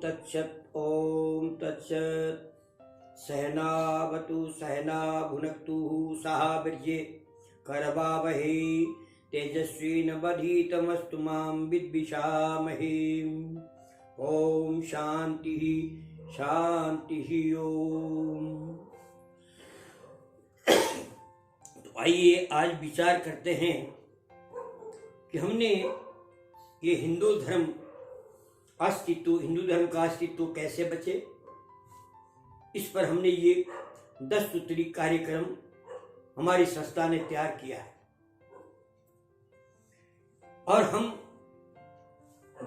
तत्सत् ओम तत्सत्। सहनावतु सहना भुनक्तु सह वीर्ये करवावहै तेजस्विनवधीतमस्तु मां विद्विषामहे। ओम शांति शांति ओम। तो आइए आज विचार करते हैं कि हमने ये हिंदू धर्म का अस्तित्व कैसे बचे, इस पर हमने ये 10 सूत्री कार्यक्रम हमारी संस्था ने तैयार किया है और हम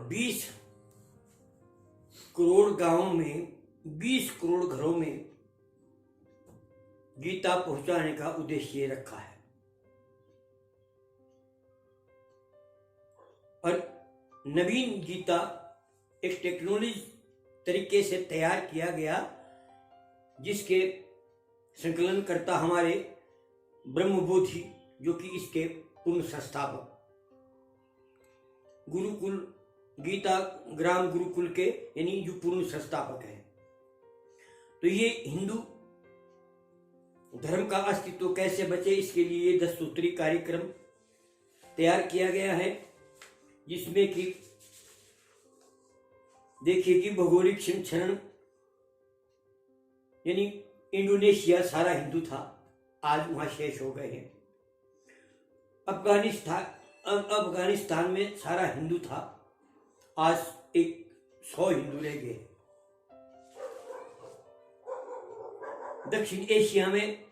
20 करोड़ गांवों में 20 करोड़ घरों में गीता पहुंचाने का उद्देश्य रखा है। और नवीन गीता एक टेक्नोलॉजी तरीके से तैयार किया गया, जिसके संकलन करता हमारे ब्रह्मबोधि, जो कि इसके पूर्ण संस्थापक गुरुकुल गीता ग्राम गुरुकुल के यानी जो पूर्ण संस्थापक हैं। तो ये हिंदू धर्म का अस्तित्व कैसे बचे, इसके लिए 10 सूत्री कार्यक्रम तैयार किया गया है, जिसमें कि देखिए कि भौगोलिक क्षरण यानी इंडोनेशिया सारा हिंदू था, आज वहां शेष हो गए हैं। अफगानिस्तान में सारा हिंदू था, आज 100 हिंदू रह गए। दक्षिण एशिया में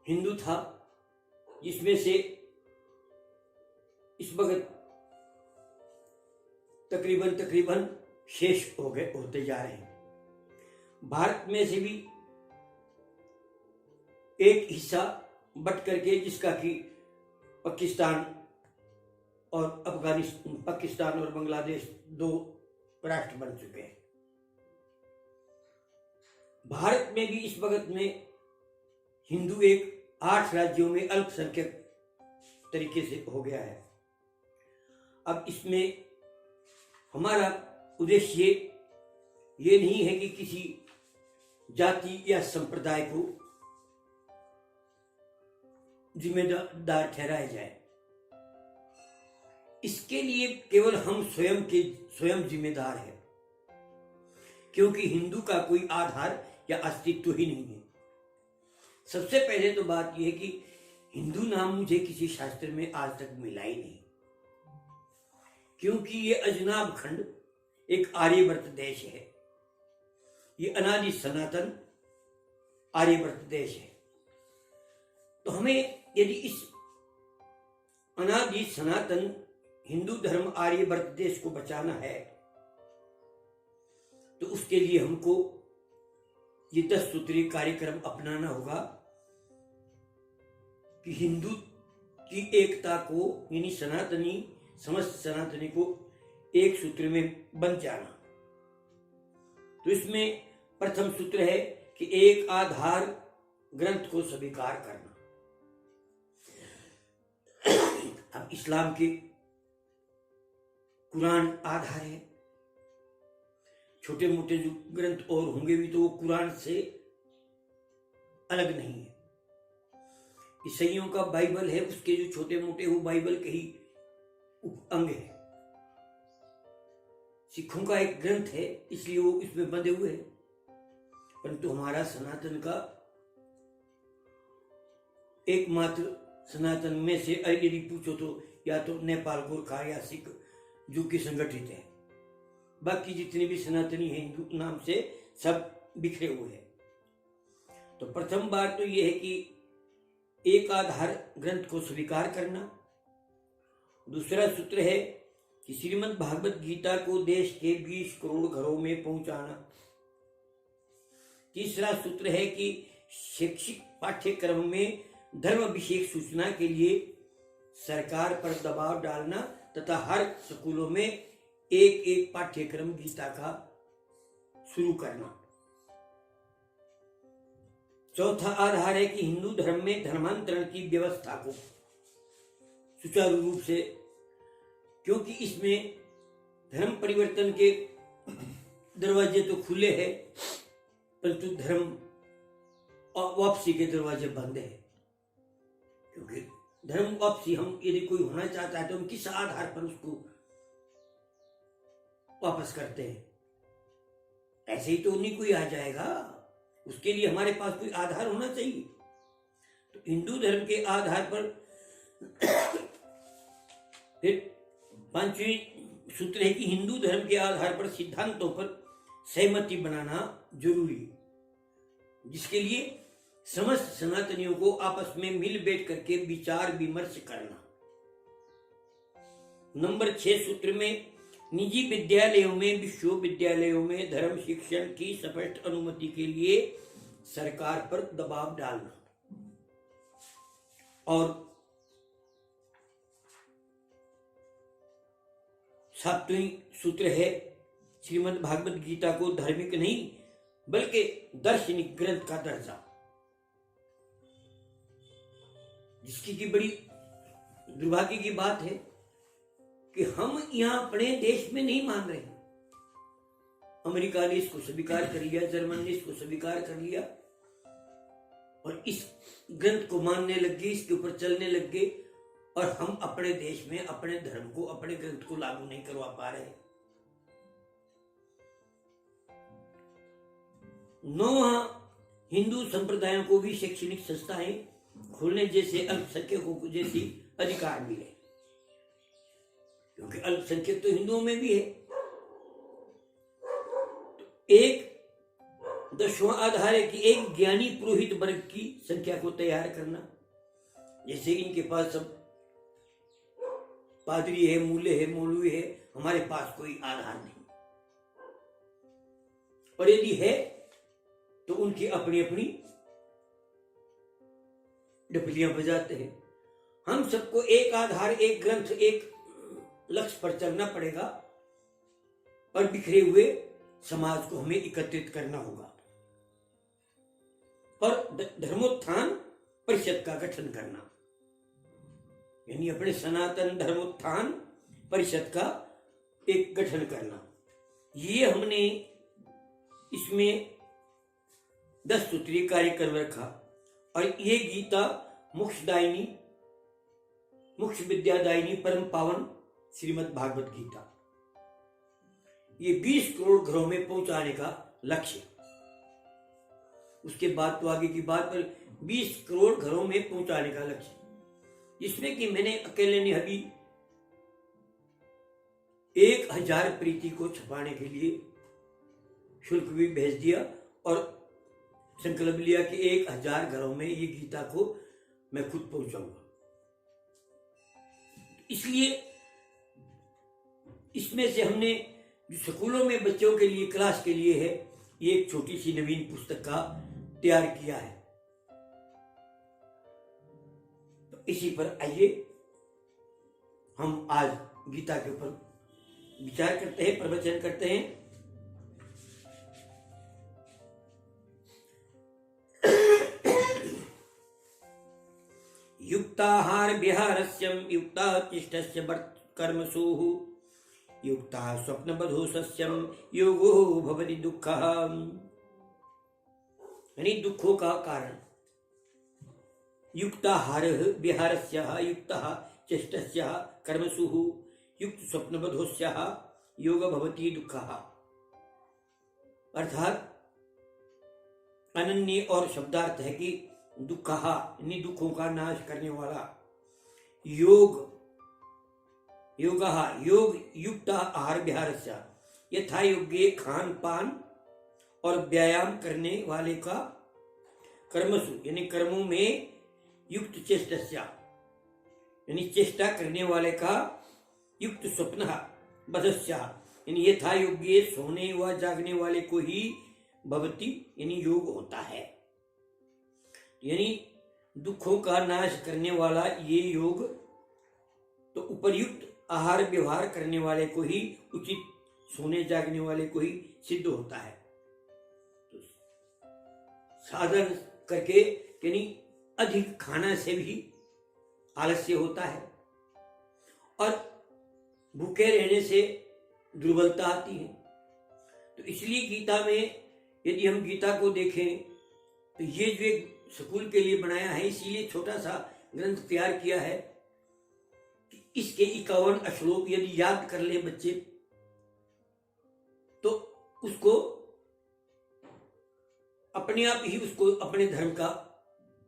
हिंदू था, जिसमें से इस वक्त तकरीबन शेष होते जा रहे हैं। भारत में से भी एक हिस्सा बट करके, जिसका कि पाकिस्तान और बांग्लादेश 2 राष्ट्र बन चुके हैं। भारत में भी इस वक्त में हिंदू एक 8 राज्यों में अल्पसंख्यक तरीके से हो गया है। अब इसमें हमारा उद्देश्य ये नहीं है कि किसी जाति या संप्रदाय को जिम्मेदार ठहराया जाए। इसके लिए केवल हम स्वयं जिम्मेदार हैं, क्योंकि हिंदू का कोई आधार या अस्तित्व ही नहीं है। सबसे पहले तो बात यह है कि हिंदू नाम मुझे किसी शास्त्र में आज तक मिला ही नहीं, क्योंकि ये अजनाब खंड एक आर्यवर्त देश है। ये अनादि सनातन आर्यवर्त देश है। तो हमें यदि इस अनादि सनातन हिंदू धर्म आर्यवर्त देश को बचाना है, तो उसके लिए हमको ये 10 सूत्री कार्यक्रम अपनाना होगा कि हिंदू की एकता को यानी समस्त सनातनी को एक सूत्र में बंध जाना। तो इसमें प्रथम सूत्र है कि एक आधार ग्रंथ को स्वीकार करना। अब इस्लाम के कुरान आधार है। छोटे मोटे जो ग्रंथ और होंगे भी, तो वो कुरान से अलग नहीं है। ईसाइयों का बाइबल है, उसके जो छोटे मोटे वो बाइबल के ही अंग है। सिखों का एक ग्रंथ है, इसलिए वो इसमें बंधे हुए हैं। परंतु हमारा सनातन का एकमात्र सनातन में से यदि पूछो तो या तो नेपाल गोरखा या सिख जो कि संगठित है, बाकी जितने भी सनातनी हैं हिंदू नाम से सब बिखरे हुए हैं। तो प्रथम बात तो यह है कि एक आधार ग्रंथ को स्वीकार करना। दूसरा सूत्र है कि श्रीमद् भागवत गीता को देश के 20 करोड़ घरों में पहुंचाना। तीसरा सूत्र है कि शैक्षिक पाठ्यक्रम में धर्म विषयक सूचना के लिए सरकार पर दबाव डालना तथा हर स्कूलों में एक पाठ्यक्रम गीता का शुरू करना। चौथा आधार है कि हिंदू धर्म में धर्मांतरण की व्यवस्था को सुचारू रूप से, क्योंकि इसमें धर्म परिवर्तन के दरवाजे तो खुले हैं, परंतु धर्म वापसी के दरवाजे बंद है। क्योंकि धर्म वापसी हम यदि कोई होना चाहता है तो हम किस आधार पर उसको वापस करते हैं? ऐसे ही तो नहीं कोई आ जाएगा, उसके लिए हमारे पास कोई आधार होना चाहिए। तो हिंदू धर्म के आधार पर फिर पांचवी सूत्र है कि हिंदू धर्म के आधार पर सिद्धांतों पर सहमति बनाना जरूरी है, जिसके लिए समस्त सनातनियों को आपस में मिल बैठ करके विचार विमर्श करना। नंबर 6 सूत्र में निजी विद्यालयों में, विश्वविद्यालयों में धर्म शिक्षण की स्पष्ट अनुमति के लिए सरकार पर दबाव डालना। और 7वां सूत्र है श्रीमद् भागवत गीता को धार्मिक नहीं बल्कि दार्शनिक ग्रंथ का दर्जा, जिसकी की बड़ी दुर्भाग्य की बात है कि हम यहां अपने देश में नहीं मान रहे। अमेरिका ने इसको स्वीकार कर लिया, जर्मन ने इसको स्वीकार कर लिया और इस ग्रंथ को मानने लग गए, इसके ऊपर चलने लग गए, और हम अपने देश में अपने धर्म को, अपने ग्रंथ को लागू नहीं करवा पा रहे। 9 हिंदू संप्रदायों को भी शैक्षणिक संस्थाएं खोलने जैसे अल्पसंख्यकों को जैसी अधिकार मिले, क्योंकि अल्पसंख्यक तो हिंदुओं में भी है। तो एक 10वां आधार है कि एक ज्ञानी पुरोहित वर्ग की संख्या को तैयार करना। जैसे इनके पास सब पादरी है, मूले है, मौलवी है, हमारे पास कोई आधार नहीं, और यदि है तो उनकी अपनी अपनी डपलियां बजाते हैं। हम सबको एक आधार, एक ग्रंथ, एक लक्ष्य पर चलना पड़ेगा और बिखरे हुए समाज को हमें एकत्रित करना होगा और धर्मोत्थान परिषद का गठन करना, यानी अपने सनातन धर्मोत्थान परिषद का एक गठन करना। ये हमने इसमें 10 सूत्रीय कार्यक्रम रखा और ये गीता मोक्षदायिनी, मोक्ष विद्यादायिनी, परम पावन श्रीमद् भागवत गीता, ये 20 करोड़ घरों में पहुंचाने का लक्ष्य। उसके बाद तो आगे की बात, पर 20 करोड़ घरों में पहुंचाने का लक्ष्य, जिसमें कि मैंने अकेले ने अभी 1000 प्रीति को छपाने के लिए शुल्क भी भेज दिया और संकल्प लिया कि 1000 घरों में ये गीता को मैं खुद पहुंचाऊंगा। इसलिए इसमें से हमने जो स्कूलों में बच्चों के लिए, क्लास के लिए है, ये एक छोटी सी नवीन पुस्तक का तैयार किया है। तो इसी पर आइए हम आज गीता के ऊपर विचार करते हैं, प्रवचन करते हैं। युक्ताहार विहारस्यम युक्ता तिष्ठस्य कर्मसुः युक्ता स्वप्नबधो सस्यम योगो भवति दुःखः, यानी दुखों का कारण। युक्ताहार विहारस्य युक्तः चेष्टस्य कर्मसुः युक्त स्वप्नबधोस्य योग भवति दुःखः, अर्थात अनन्य और शब्दार्थ है कि दुःखः यानी दुखों का नाश करने वाला, योग योगः योग युक्त आहार विहारस्य यथा योग्य खान पान और व्यायाम करने वाले का, कर्मसु यानी कर्मों में, युक्त चेष्टस्य यानी चेष्टा करने वाले का, युक्त स्वप्न बधस्य यानी यथा योग्य सोने व जागने वाले को ही भवति यानी योग होता है। यानी दुखों का नाश करने वाला ये योग तो उपयुक्त आहार व्यवहार करने वाले को ही, उचित सोने जागने वाले को ही सिद्ध होता है। तो साधन करके यानी अधिक खाना से भी आलस्य होता है और भूखे रहने से दुर्बलता आती है। तो इसलिए गीता में यदि हम गीता को देखें तो ये जो एक स्कूल के लिए बनाया है, इसीलिए छोटा सा ग्रंथ तैयार किया है कि इसके 51 श्लोक यदि याद कर ले बच्चे तो उसको अपने आप ही उसको अपने धर्म का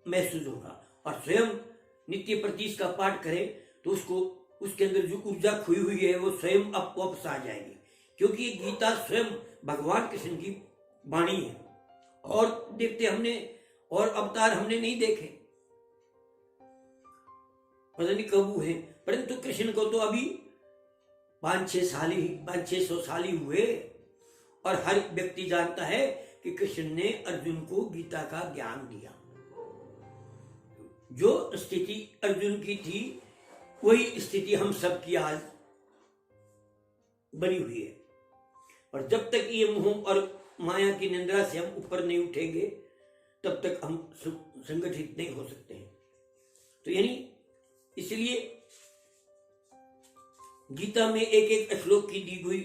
महसूस होगा, और स्वयं नित्य प्रति इसका पाठ करे तो उसको उसके अंदर जो ऊर्जा खोई हुई है वो स्वयं आपको वापस आ जाएगी, क्योंकि ये गीता स्वयं भगवान कृष्ण की वाणी है। और देखते हमने और अवतार हमने नहीं देखे, पता नहीं कब हुए, परंतु कृष्ण को तो अभी 500-600 साल ही हुए, और हर व्यक्ति जानता है कि कृष्ण ने अर्जुन को गीता का ज्ञान दिया। जो स्थिति अर्जुन की थी वही स्थिति हम सब की आज बनी हुई है, और जब तक ये मोह और माया की निंद्रा से हम ऊपर नहीं उठेंगे तब तक हम संगठित नहीं हो सकते हैं। तो यानी इसलिए गीता में एक एक श्लोक की दी हुई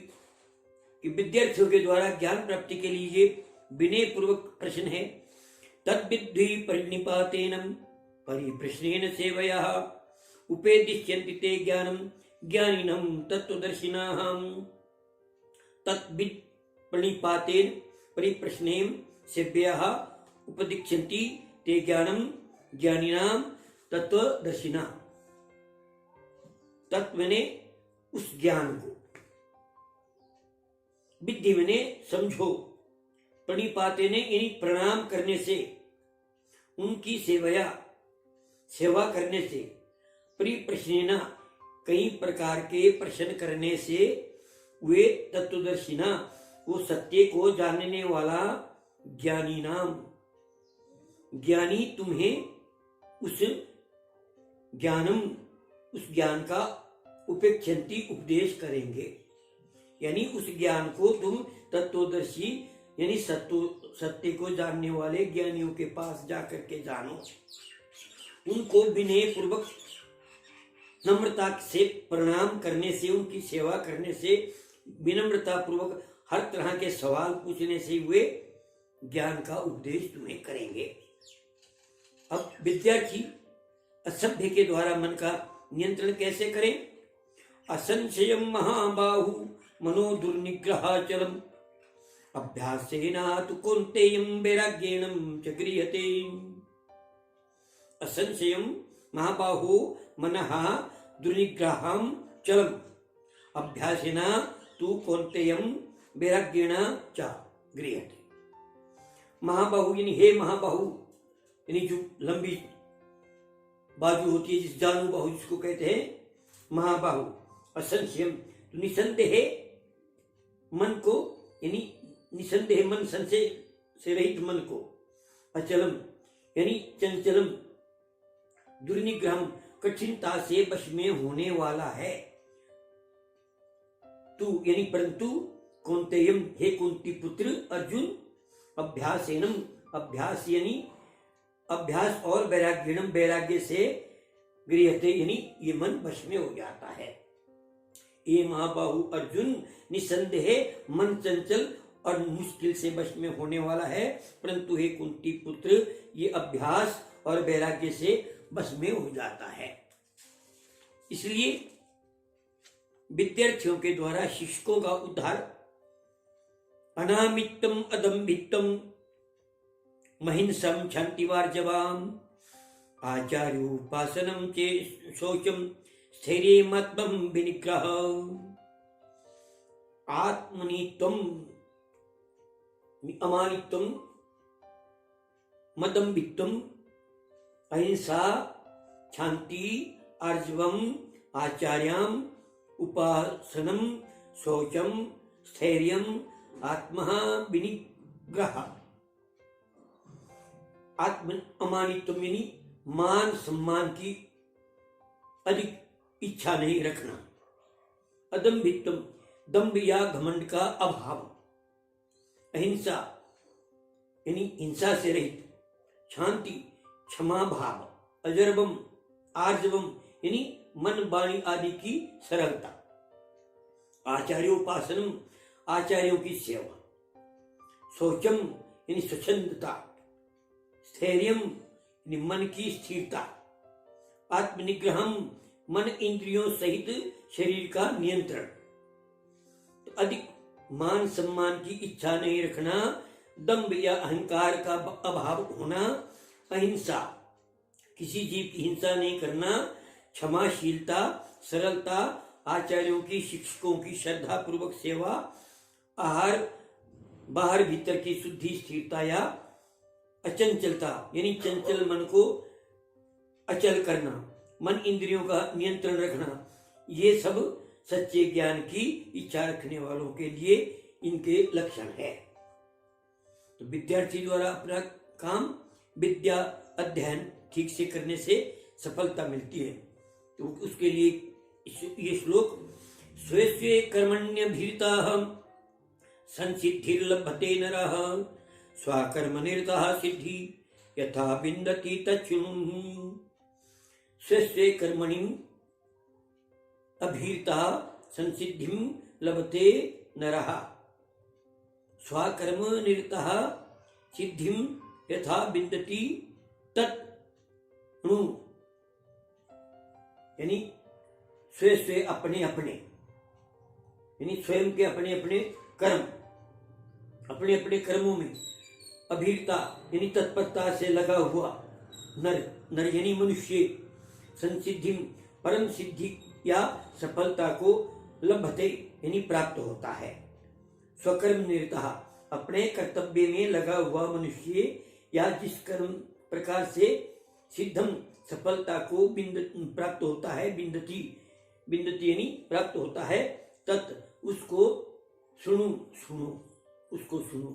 कि विद्यार्थियों के द्वारा ज्ञान प्राप्ति के लिए विनय पूर्वक प्रश्न है। तद्विद्धि परिनिपातेन परिप्रश्नेन सेवया उपेदिष्यन्ति ते ज्ञानम ज्ञानिनम तत्वदर्शिनाः। तद्विद् प्रणिपातेन परिप्रश्नेन सेव्यः उपदिक्ष्यन्ति ते ज्ञानम ज्ञानिनाम तत्वदर्शिनाः। तत्व ने उस ज्ञान को, विद्धि ने समझो, प्रणिपाते ने यानी प्रणाम करने से, उनकी सेवा करने से, परिप्रश्नेना कई प्रकार के प्रश्न करने से, वे तत्वदर्शिना वो सत्य को जानने वाला ज्ञानी नाम, ज्ञानी तुम्हें उस ज्ञान का उपेक्षन्ति उपदेश करेंगे, यानी उस ज्ञान को तुम तत्वदर्शी यानी सत्य को जानने वाले ज्ञानियों के पास जाकर के जानो। उनको विनय पूर्वक नम्रता से प्रणाम करने से, उनकी सेवा करने से, विनम्रता पूर्वक हर तरह के सवाल पूछने से वे ज्ञान का उपदेश तुम्हें करेंगे। अब विद्यार्थी असभ्य के द्वारा मन का नियंत्रण कैसे करें? असंशयम महाबाहु मनो दुर्निग्रहाचलम अभ्यासेनातु कौन्तेयं वैराग्येण च गृह्यते। असंशयम महाबाहु मनः दुर्निग्रहं चलम अभ्यासेना तु कौन्तेयं वैराग्येण च गृह्यते। महाबाहु यानी हे महाबाहु, यानी जो लंबी बाजू होती है, जिस जानु बाहु जिसको कहते हैं महाबाहु। असंशयम तो निसंदेह मन को, यानी निसंदेह मन, संशय से रहित मन को। अचलम यानी चंचलम, दुर्निग्रहम कठिनता से वश में होने वाला है। तू यानी परंतु, कौन्तेयम हे कुंती पुत्र अर्जुन, अभ्यासेनम अभ्यास यानी अभ्यास और वैराग्यनम वैराग्य से गृह्यते यानी ये मन वश में हो जाता है। ये महाबाहु अर्जुन निसंदेह मन चंचल और मुश्किल से वश में होने वाला है, परंतु हे कुंती पुत्र ये अभ्यास और वैराग्य से वश में हो जाता है। इसलिए विद्यार्थियों के द्वारा शिक्षकों का उद्धार अनामित्तम अदम्भित्तम महिंसम क्षांतिवार्जवाम आचार्योपासनम चे शौचम स्थैर्यमात्मं विनिग्रह आत्मनित्वम अमानित्वम मदम्भित्वम अहिंसा शांति आर्जवम आचार्यम उपासनम शौचम स्थैर्यम आत्मा विनिग्रह। आत्म अमानित्वम यानी मान सम्मान की अधिक इच्छा नहीं रखना। अदम्भित्वम दंभ या घमंड का अभाव। अहिंसा यानी हिंसा से रहित। शांति क्षमा भाव। अजर्वम आर्जवम यानी मन वाणी आदि की सरलता। आचार्योपासनम, आचार्यों की सेवा, शौचम यानी स्वच्छंदता, स्थैर्यम यानी मन की स्थिरता, आत्मनिग्रहम मन इंद्रियों सहित शरीर का नियंत्रण, तो अधिक मान सम्मान की इच्छा नहीं रखना, दंभ या अहंकार का अभाव होना, अहिंसा किसी जीव की हिंसा नहीं करना, क्षमाशीलता, सरलता, आचार्यों की शिक्षकों की श्रद्धा पूर्वक सेवा, आहार बाहर भीतर की शुद्धि, स्थिरता या अचंचलता यानी चंचल मन को अचल करना, मन इंद्रियों का नियंत्रण रखना, ये सब सच्चे ज्ञान की इच्छा रखने वालों के लिए इनके लक्षण है। तो विद्यार्थी द्वारा अपना काम विद्या अध्ययन ठीक से करने से सफलता मिलती है। तो उसके लिए ये श्लोक, स्वे स्वे कर्मण्यभिरताः संसिद्धिर्लभते नरः स्वकर्मनिरतः सिद्धि यथा विन्दति तच्छृणु। स्वे स्वे कर्मणि अभिरतः संसिद्धिं लभते नरः स्वकर्मनिरतः सिद्धिं यथा विन्दति तच्छृणु। यानी स्वे स्वे अपने अपने, यानी स्वयं के अपने अपने कर्म, अपने अपने कर्मों में, अभीरता यानी तत्परता से लगा हुआ नर, नर यानी मनुष्य, संसिद्धि परम सिद्धि या सफलता को लभते यानी प्राप्त होता है, स्वकर्म निरतः अपने कर्तव्य में लगा हुआ मनुष्य या जिस कर्म प्रकार से सिद्धम सफलता को प्राप्त होता है, बिंदती बिंदती यानी प्राप्त होता है, तत् उसको सुनो सुनो, उसको सुनो,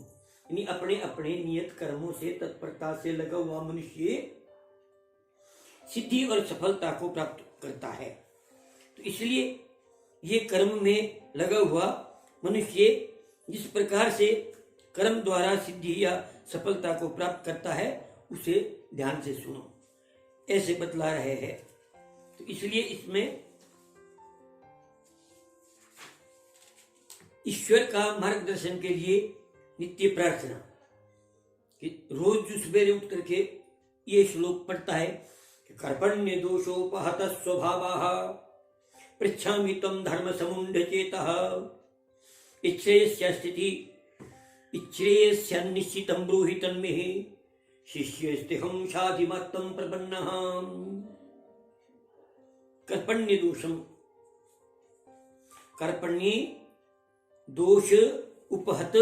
यानी अपने अपने नियत कर्मों से तत्परता से लगा हुआ मनुष्य सिद्धि और सफलता को प्राप्त करता है। तो इसलिए ये कर्म में लगा हुआ मनुष्य जिस प्रकार से कर्म द्वारा सिद्धि या सफलता को प्राप्त करता है उसे ध्यान से सुनो, ऐसे बतला रहे हैं। तो इसलिए इसमें ईश्वर का मार्गदर्शन के लिए नित्य प्रार्थना कि रोज जो सवेरे उठ करके ये श्लोक पढ़ता है कि कर्पण्य दोषोपहत स्वभावः पृच्छामि त्वं धर्म समुण्ड चेतः इच्छ्रेयस्य स्थिति इच्छ्रेयस्य निश्चितं ब्रूहि तन्मे शिष्यस्तेहं शाधिमत्तं प्रपन्नः। कर्पण्य दोषम, कर्पण्य दोष उपहत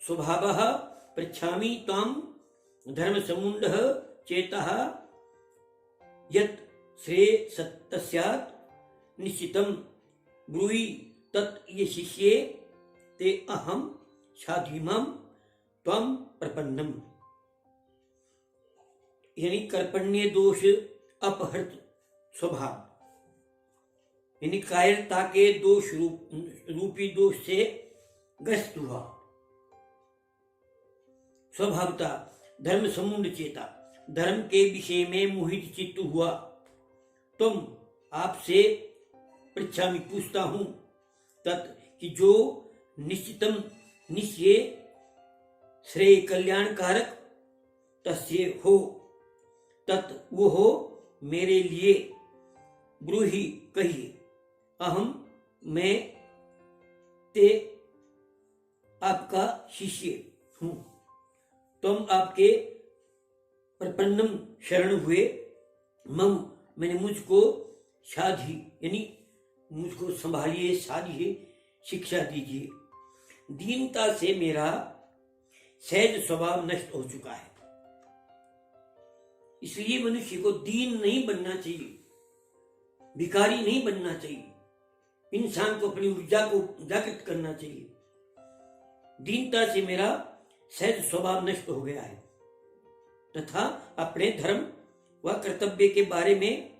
स्वभावः पृच्छामि त्वां धर्म समुण्डः चेतः यत् श्रेयः स्यात् निश्चितं ब्रूहि तत् ये शिष्ये ते अहं शाधिमां त्वं प्रपन्नम। यानी कर्पण्य दोष अपहृत स्वभाव, यानी कायरता के दोष रूपी दोष से ग्रस्त हुआ स्वभावता, धर्म समुण्ड चेता धर्म के विषय में मोहित चित्त हुआ, तुम आपसे पृच्छामि पूछता हूं तत् कि जो निश्चितम निश्चय श्रेय कल्याणकारक तस्य हो तत् वो हो मेरे लिए ब्रूहि कहिए, अहम मैं ते आपका शिष्य हूं, तुम आपके प्रपन्नम शरण हुए, मम मैंने मुझको शाधी यानी मुझको संभालिए, साधिए, शिक्षा दीजिए। दीनता से मेरा सहज स्वभाव नष्ट हो चुका है, इसलिए मनुष्य को दीन नहीं बनना चाहिए, भिखारी नहीं बनना चाहिए, इंसान को अपनी ऊर्जा को जागृत करना चाहिए। दीनता से मेरा सहज स्वभाव नष्ट हो गया है तथा अपने धर्म व कर्तव्य के बारे में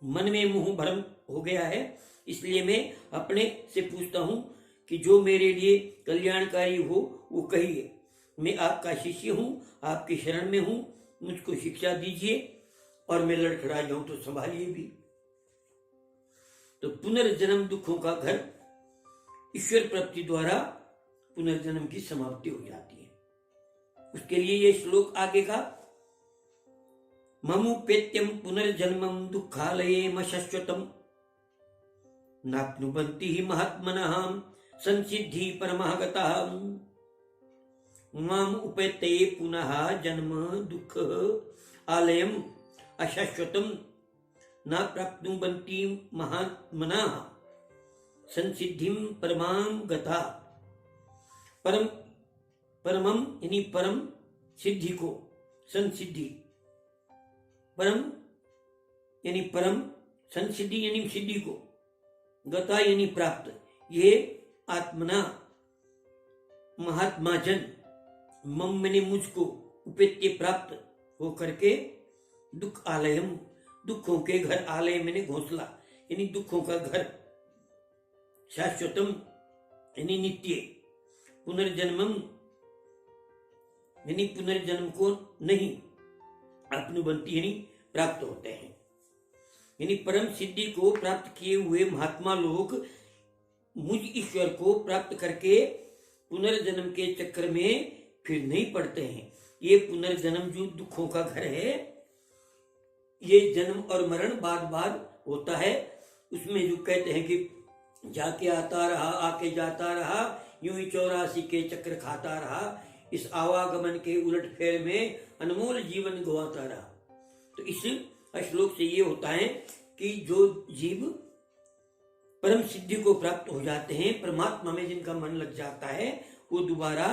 मन में मोह भ्रम हो गया है, इसलिए मैं अपने से पूछता हूं कि जो मेरे लिए कल्याणकारी हो वो कहिए। मैं आपका शिष्य हूं, आपकी शरण में हूं, मुझको शिक्षा दीजिए और मैं लड़खड़ा जाऊं तो संभालिए भी। तो पुनर्जन्म दुखों का घर ईश्वर प्राप्ति द्वारा पुनर्जन्म की समाप्ति हो जाती है। उसके लिए ये श्लोक आगे का, ममुपेत्यम पुनर्जन्मम दुःखालयेम शाश्वतम नाप्नुवन्ति हि महात्मनः संसिद्धि परमः गतः माम उपेते पुनः जन्म दुःख आलयम अशाश्वतम न प्राप्नुवन्ति महात्मनः संसिद्धिम परमाम गता। परमम यानी परम सिद्धि को, संसिद्धि, परम यानी परम, संसिद्धि यानी सिद्धि को, गता यानी प्राप्त, ये आत्मना महात्मा जन, मम मैंने मुझको, उपेत्य प्राप्त हो करके, दुख आलयम दुखों के घर, आलय मैंने घोंसला यानी दुखों का घर, शाश्वतम यानी नित्य, पुनर्जन्मम यानी पुनर्जन्म को नहीं, अपनुबंती यानी प्राप्त होते हैं। यानी परम सिद्धि को प्राप्त किए हुए महात्मा लोग मुझ ईश्वर को प्राप्त करके पुनर्जन्म के चक्कर में फिर नहीं पड़ते हैं। ये पुनर्जन्म जो दुखों का घर है, ये जन्म और मरण बाद बाद होता है। उसमें जो कहते हैं कि जाके आता रहा, आके जाता रहा, यूं ही 84 के चक्र खाता रहा, इस आवागमन के उलट फेर में अनमोल जीवन गवाता रहा। तो इस श्लोक से ये होता है कि जो जीव परम सिद्धि को प्राप्त हो जाते हैं, परमात्मा में जिनका मन लग जाता है, वो दोबारा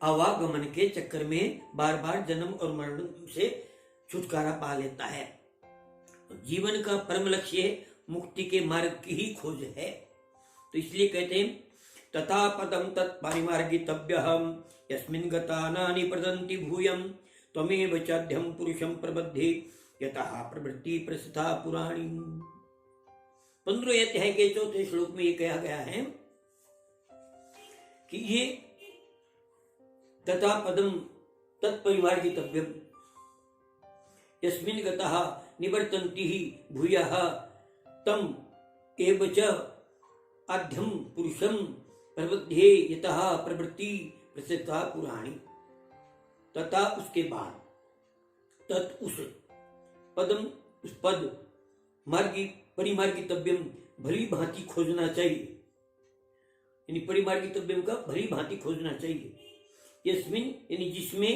आवागमन के चक्कर में बार बार जन्म और मरण से छुटकारा पा लेता है। जीवन का परम लक्ष्य मुक्ति के मार्ग की ही खोज है। तो इसलिए कहते हैं तथा पदम तत्परिमार्गितव्यहम यस्मिन् गता नानि प्रदन्ति भूयं त्वमेव चाद्यं पुरुषं प्रबद्धे यतः प्रवृत्ति प्रसिद्धा पुराणी। 15वें अध्याय के 4थे श्लोक में ये कहा गया है कि ये तथा पदम तत्परिमार्गितव्यम यस्मिन् गतः निवर्तन्ति ही भूयः तम एव च आद्यम पुरुषम प्रबद्धे यतः प्रवृत्ति प्रसिद्धा पुराणी। तथा उसके बाद, तत् उस, पदम उस पद, मार्गी परिमार्गितव्यम भली भांति खोजना चाहिए, यानी परिमार्गितव्यम का भली भांति खोजना चाहिए। यस्मिन यानी जिसमें,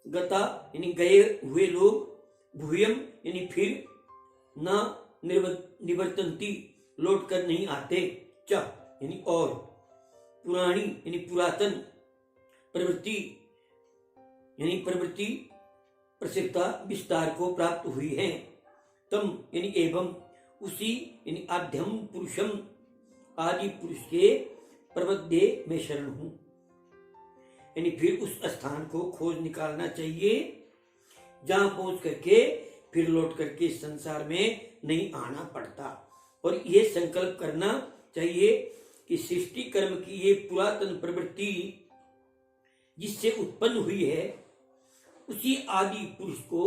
गता यानी गए हुए लोग, भूयम यानी फिर, न निवर्तन्ति लौट कर नहीं आते, च यानी और, पुराणी यानी पुरातन, प्रवृत्ति यानी प्रवृत्ति प्रसिद्धता विस्तार को प्राप्त हुई है, तम यानी एवं, उसी यानी आद्यम पुरुषम आदि पुरुष के प्रबद्धे में शरण हूं, यानी फिर उस स्थान को खोज निकालना चाहिए जहां पहुंच करके फिर लौट करके इस संसार में नहीं आना पड़ता। और ये संकल्प करना चाहिए कि सृष्टि कर्म की ये पुरातन प्रवृत्ति जिससे उत्पन्न हुई है, उसी आदि पुरुष को,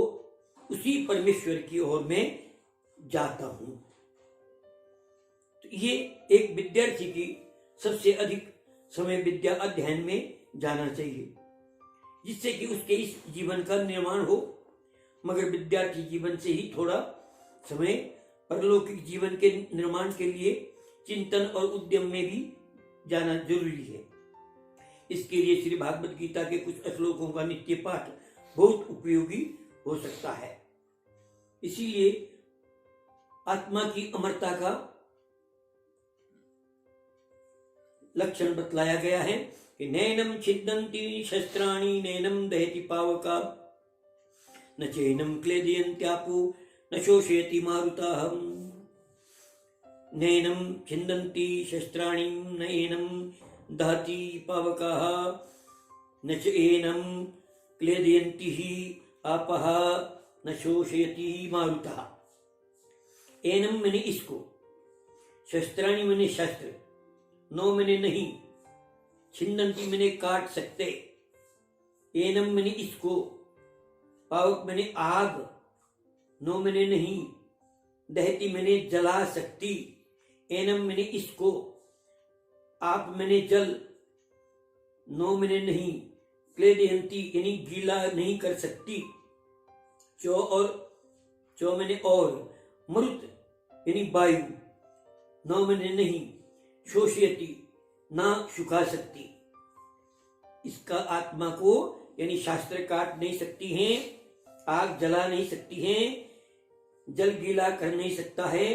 उसी परमेश्वर की ओर में जाता हूं। तो ये एक विद्यार्थी की सबसे अधिक समय विद्या अध्ययन में जाना चाहिए, जिससे कि उसके इस जीवन का निर्माण हो। मगर विद्यार्थी जीवन से ही थोड़ा समय परलौकिक जीवन के निर्माण के लिए चिंतन और उद्यम में भी जाना जरूरी है। इसके लिए श्री भागवत गीता के कुछ श्लोकों का नित्य पाठ बहुत उपयोगी हो सकता है। इसीलिए आत्मा की अमरता का लक्षण बतलाया गया है कि नैनम छिद्दन्ति शस्त्राणि नैनम दहति पावका न चैनम क्लेदयन्त्यापो न शोषयति मारुतः। नैनम छिन्दन्ति शस्त्राणि नैनम दहति पावकाः न चैनम क्लेदयन्ति आपः न शोषयति मारुतः। एनम मैंने इसको, शस्त्राणि मैंने शस्त्र, नो मैंने नहीं, छिन्दन्ति मैंने काट सकते, एनम मैंने इसको, पावक मैंने आग, नो मैंने नहीं, दहती मैंने जला सकती, एनम मैंने इसको, आप मैंने जल, नो मैंने नहीं, क्लेदयंती यानी गीला नहीं कर सकती, चौ मैंने और, मरुत यानी वायु, नौ मैंने नहीं, शोषयति ना सुखा सकती। इसका आत्मा को यानी शास्त्र काट नहीं सकती हैं, आग जला नहीं सकती हैं, जल गीला कर नहीं सकता है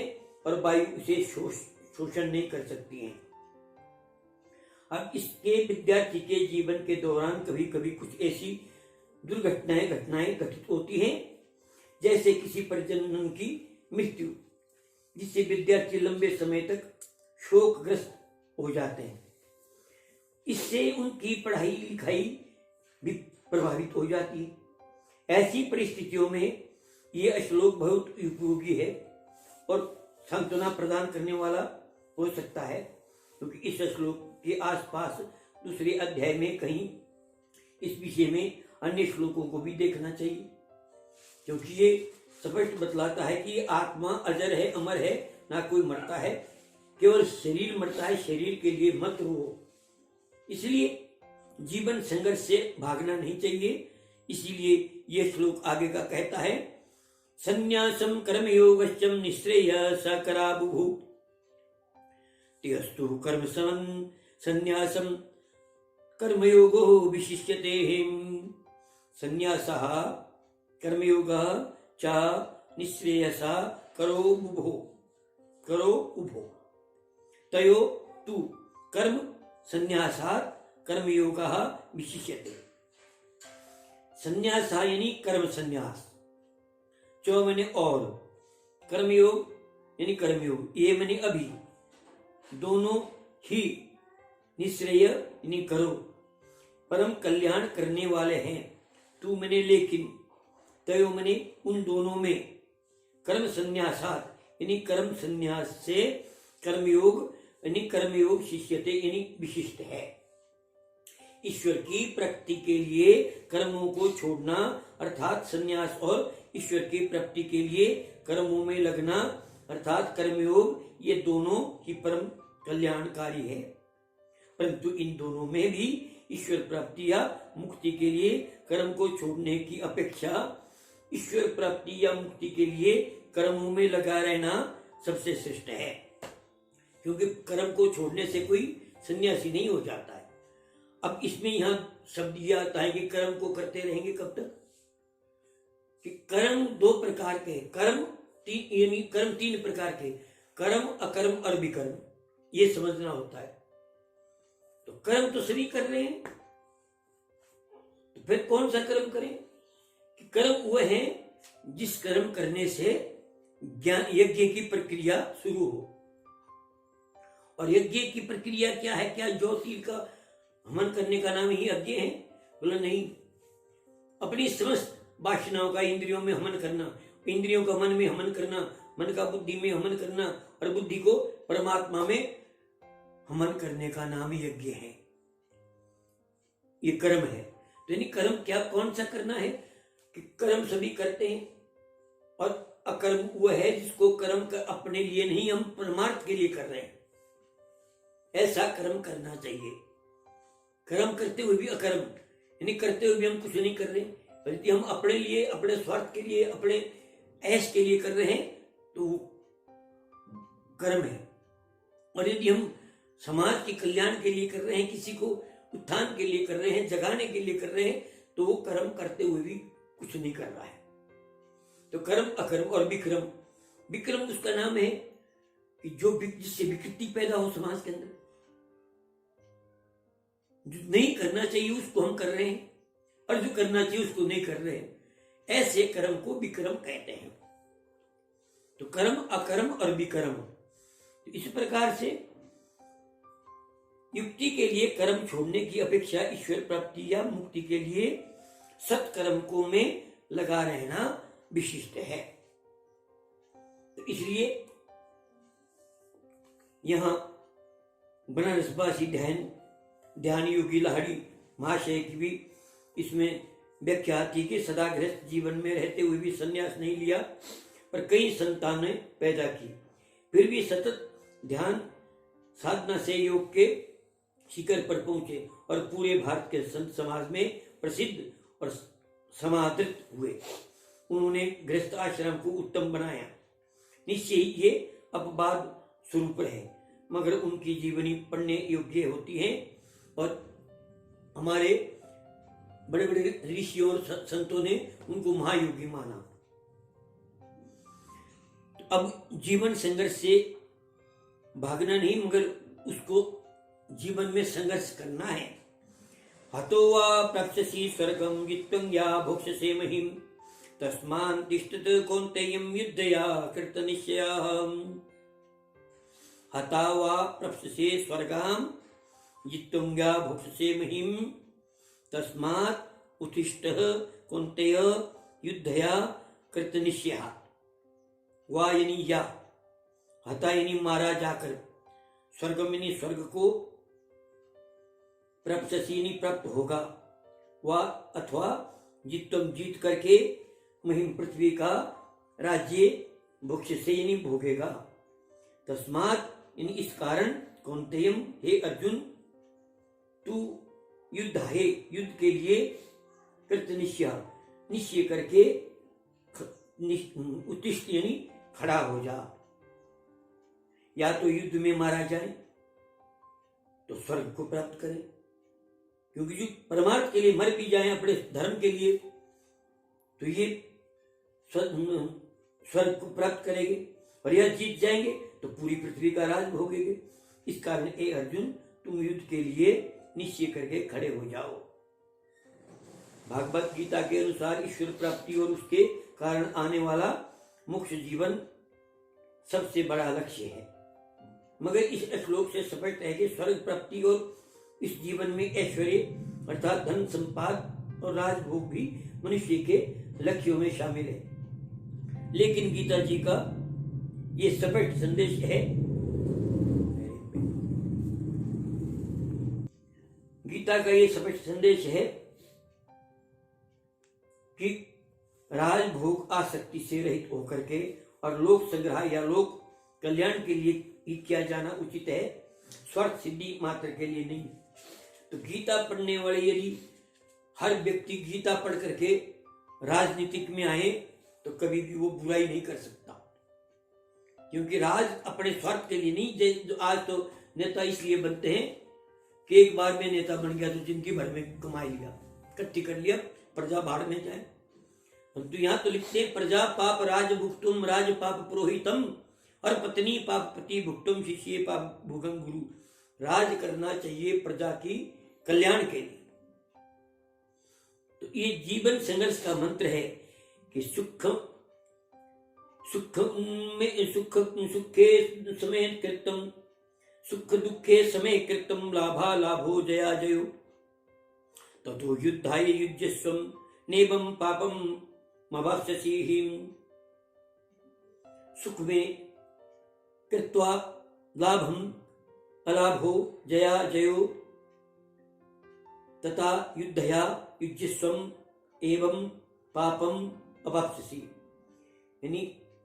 और वायु उसे शोषण नहीं कर सकती हैं। अब इसके विद्यार्थी के जीवन के दौरान कभी कभी कुछ ऐसी घटनाएं घटित होती हैं, जैसे किसी परिजन की मृत्यु, जिससे विद्यार्थी लंबे समय तक शोकग्रस्त हो जाते हैं। इससे उनकी पढ़ाई लिखाई भी प्रभावित हो जाती है। ऐसी परिस्थितियों में यह श्लोक बहुत उपयोगी है और सांत्वना प्रदान करने वाला हो सकता है, क्योंकि इस श्लोक के आसपास दूसरे अध्याय में कहीं इस विषय में अन्य श्लोकों को भी देखना चाहिए, क्योंकि ये स्पष्ट बतलाता है कि आत्मा अजर है, अमर है, ना कोई मरता है, केवल शरीर मरता है, शरीर के लिए मत रो। इसलिए जीवन संघर्ष से भागना नहीं चाहिए। इसीलिए यह श्लोक आगे का कहता है, संन्यासम कर्मयोगश्चम निःश्रेय सकरा बुभु त्यस्तु कर्म संन्यासम कर्मयोगो विशिष्यते। संन्यासः कर्मयोगः च निःश्रेयसा करो उभो तयो तु कर्म संन्यासात् कर्मयोगः विशिष्यते। संन्यास यानी कर्म संन्यास, चौ मैंने और, कर्मयोग यानी कर्मयोग, ये मैंने अभी, दोनों ही, निःश्रेय यानी करो, परम कल्याण करने वाले हैं, तू मैंने लेकिन, तयो मैंने उन दोनों में, कर्म संन्यासात यानी कर्म संन्यास से कर्मयोग यानी कर्मयोग शिष्यते यानी विशिष्ट है। ईश्वर की प्राप्ति के लिए कर्मों को छोड़ना अर्थात संन्यास और ईश्वर की प्राप्ति के लिए कर्मों में लगना अर्थात कर्मयोग, ये दोनों ही परम कल्याणकारी है। परंतु इन दोनों में भी ईश्वर प्राप्ति या मुक्ति के लिए कर्म को छोड़ने की अपेक्षा ईश्वर प्राप्ति या मुक्ति के लिए कर्मों में लगा रहना सबसे श्रेष्ठ है, क्योंकि कर्म को छोड़ने से कोई सन्यासी नहीं हो जाता है। अब इसमें यहाँ शब्द यह आता है कि कर्म को करते रहेंगे कब तक, कि कर्म दो प्रकार के, कर्म तीन प्रकार के, कर्म, अकर्म और विकर्म, ये समझना होता है। तो कर्म तो सभी कर रहे हैं, तो फिर कौन सा कर्म करें? कि कर्म वह है जिस कर्म करने से ज्ञान यज्ञ की प्रक्रिया शुरू हो। और यज्ञ की प्रक्रिया क्या है? क्या ज्योति का हवन करने का नाम ही यज्ञ है? बोला नहीं, अपनी समस्त वासनाओं का इंद्रियों में हवन करना, इंद्रियों का मन में हवन करना, मन का बुद्धि में हवन करना और बुद्धि को परमात्मा में हवन करने का नाम ही यज्ञ है। ये कर्म है। तो यानी कर्म क्या, कौन सा करना है? कि कर्म सभी करते हैं और अकर्म वह है जिसको कर्म कर अपने लिए नहीं, हम परमार्थ के लिए कर रहे हैं, ऐसा कर्म करना चाहिए। कर्म करते हुए भी अकर्म यानी करते हुए भी हम कुछ नहीं कर रहे, यदि हम अपने लिए, अपने स्वार्थ के लिए, अपने ऐश के लिए कर रहे हैं तो वो कर्म है। और यदि हम समाज के कल्याण के लिए कर रहे हैं, किसी को उत्थान के लिए कर रहे हैं, जगाने के लिए कर रहे हैं, तो वो कर्म करते हुए भी कुछ नहीं कर रहा है। तो कर्म, अकर्म और विक्रम, विक्रम उसका नाम है कि जो जिससे विकृति पैदा हो समाज के अंदर, जो नहीं करना चाहिए उसको हम कर रहे हैं और जो करना चाहिए उसको नहीं कर रहे हैं, ऐसे कर्म को विक्रम कहते हैं। तो कर्म, अकर्म और विकर्म, तो इस प्रकार से युक्ति के लिए कर्म छोड़ने की अपेक्षा ईश्वर प्राप्ति या मुक्ति के लिए सत्कर्म को में लगा रहना विशिष्ट है। तो इसलिए यहां बनारसवासी ध्यान योगी लाहिड़ी महाशय की भी इसमें व्याख्या थी कि सदा गृहस्थ जीवन में रहते हुए भी संन्यास नहीं लिया, पर कई संतानें पैदा की, फिर भी सतत ध्यान साधना से योग के शिखर पर पहुंचे और पूरे भारत के संत समाज में प्रसिद्ध और समादृत हुए। उन्होंने गृहस्थ आश्रम को उत्तम बनाया। निश्चय ही ये अपवाद स्वरूप है, मगर उनकी जीवनी पढ़ने योग्य होती है और हमारे बड़े बड़े ऋषियों और संतों ने उनको महायोगी माना। तो अब जीवन संघर्ष से भागना नहीं, मगर उसको जीवन में संघर्ष करना है। हतो वा प्राप्स्यसि स्वर्गं जित्वं या भोक्ष्यसे महीम् तस्मान् तिष्ठत कौन्तेयं युद्धया कृतनिश्चयः। हता वा प्राप्स्यसे स्वर्गं जित्वं या भोक्ष्यसे महीम् तस्मात् उत्तिष्ठः कौन्तेय युद्धया कृतनिश्चयः। वा यानी या, हता यानी मारा जाकर, स्वर्गम यानी स्वर्ग को, प्राप्स्यसि यानी प्राप्त होगा, वा अथवा जित्वम जीत करके, महिम पृथ्वी का राज्य, भोक्ष्यसे यानी भोगेगा, तस्मात् यानी इस कारण, कौन्तेयम हे अर्जुन, तू युद्ध है युद्ध के लिए, कृत निश्चय निश्चय करके, उत्तिष्ठ यानी खड़ा हो जा। या तो युद्ध में मारा जाए तो स्वर्ग को प्राप्त करें, क्योंकि जो परमार्थ के लिए मर भी जाए अपने धर्म के लिए तो ये स्वर्ग को प्राप्त करेंगे, और यह जीत जाएंगे तो पूरी पृथ्वी का राज भोगेंगे। इस कारण ए अर्जुन, तुम युद्ध के लिए निश्चय करके खड़े हो जाओ। भागवत गीता के अनुसार ईश्वर प्राप्ति और उसके कारण आने वाला मोक्ष जीवन सबसे बड़ा लक्ष्य है, मगर इस श्लोक से स्पष्ट है कि स्वर्ग प्राप्ति और इस जीवन में ऐश्वर्य अर्थात धन संपाद और राजभोग भी मनुष्य के लक्ष्यों में शामिल है। लेकिन गीता जी का ये स्पष्ट संदेश है, गीता का ये स्पष्ट संदेश है कि राजभोग आसक्ति से रहित होकर के और लोक संग्रह या लोक कल्याण के लिए ही किया जाना उचित है, स्वार्थ सिद्धि मात्र के लिए नहीं। तो गीता पढ़ने वाले यदि हर व्यक्ति गीता पढ़ करके राजनीतिक में आए तो कभी भी वो बुराई नहीं कर सकता, क्योंकि राज अपने स्वार्थ के लिए नहीं। आज तो नेता इसलिए बनते हैं कि एक बार में नेता बन गया तो जिंदगी भर में कमाई लिया, इकट्ठी कर लिया, प्रजा भाड़ में जाए। तो यहाँ तो लिखते हैं, प्रजा पाप राज भुक्तुम राज पाप पुरोहितम और पत्नी पाप पति भुक्तुम शिष्य पाप भुगम गुरु। राज करना चाहिए प्रजा की कल्याण के लिए। तो ये जीवन संघर्ष का मंत्र है कि सुखे समय कृतम, सुख दुखे समय कृतम, लाभा लाभो जया जयो, ततो युद्धाय युज्यस्वम नेबम पापम मवाप्स्यसि। सुख में कृत्वा लाभम अलाभो जया जयो तथा युद्धया युज्यस्वम एवं पापम अवाप्स्यसि। यानी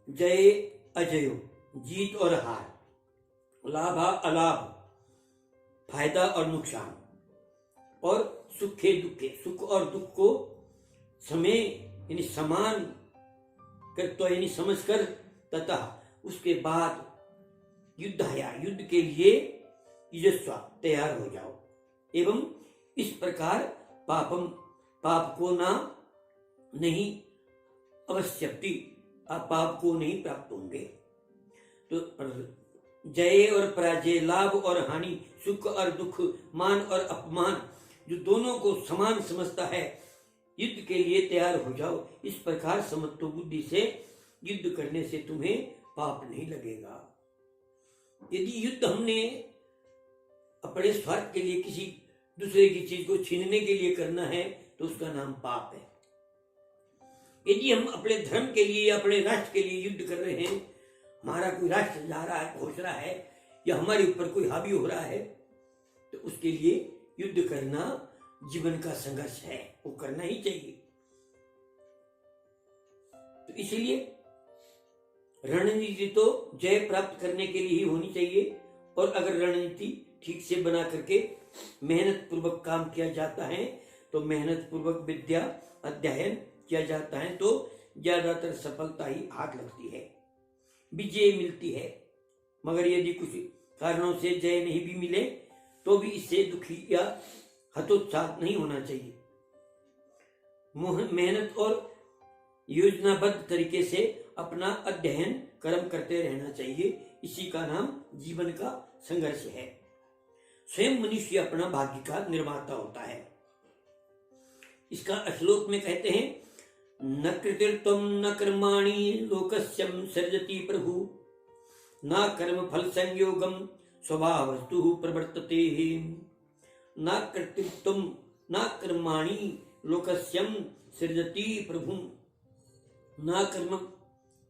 जय अजयो, जीत और हार, लाभा अलाभ, फायदा और नुकसान, और सुखे दुखे, सुख और दुख को समय यानी समान कृत्वा यानी समझकर, तथा उसके बाद युद्धया युद्ध के लिए युजस्वा तैयार हो जाओ, एवं इस प्रकार पापम पाप को ना नहीं अवश्यप्ति, आप पाप को नहीं प्राप्त होंगे। तो जय और पराजय, लाभ और हानि, सुख और दुख, मान और अपमान, जो दोनों को समान समझता है, युद्ध के लिए तैयार हो जाओ। इस प्रकार समत्व बुद्धि से युद्ध करने से तुम्हें पाप नहीं लगेगा। यदि युद्ध हमने अपने स्वार्थ के लिए किसी दूसरे की चीज को छीनने के लिए करना है तो उसका नाम पाप है। यदि हम अपने धर्म के लिए या अपने राष्ट्र के लिए युद्ध कर रहे हैं, हमारा कोई राष्ट्र जा रहा है, घोष रहा है, या हमारे ऊपर कोई हावी हो रहा है, तो उसके लिए युद्ध करना जीवन का संघर्ष है, वो करना ही चाहिए। तो इसलिए रणनीति तो जय प्राप्त करने के लिए ही होनी चाहिए, और अगर रणनीति ठीक से बना करके मेहनत पूर्वक काम किया जाता है, तो मेहनत पूर्वक विद्या अध्ययन किया जाता है तो ज्यादातर सफलता ही हाथ लगती है, विजय मिलती है। मगर यदि कुछ कारणों से जय नहीं भी मिले तो भी इससे दुखी या हतोत्साह नहीं होना चाहिए। मेहनत और योजनाबद्ध तरीके से अपना अध्ययन कर्म करते रहना चाहिए, इसी का नाम जीवन का संघर्ष है। स्वयं मनुष्य अपना भाग्य का निर्माता होता है। इसका श्लोक में कहते हैं, न कृतिर्त्वं न कर्माणि लोकस्यं सृजति प्रभु, न कर्म फल संयोगम स्वभावस्तु प्रवर्तते। न कृतिर्त्वं न कर्माणि लोकस्यं सृजति प्रभु, न कर्म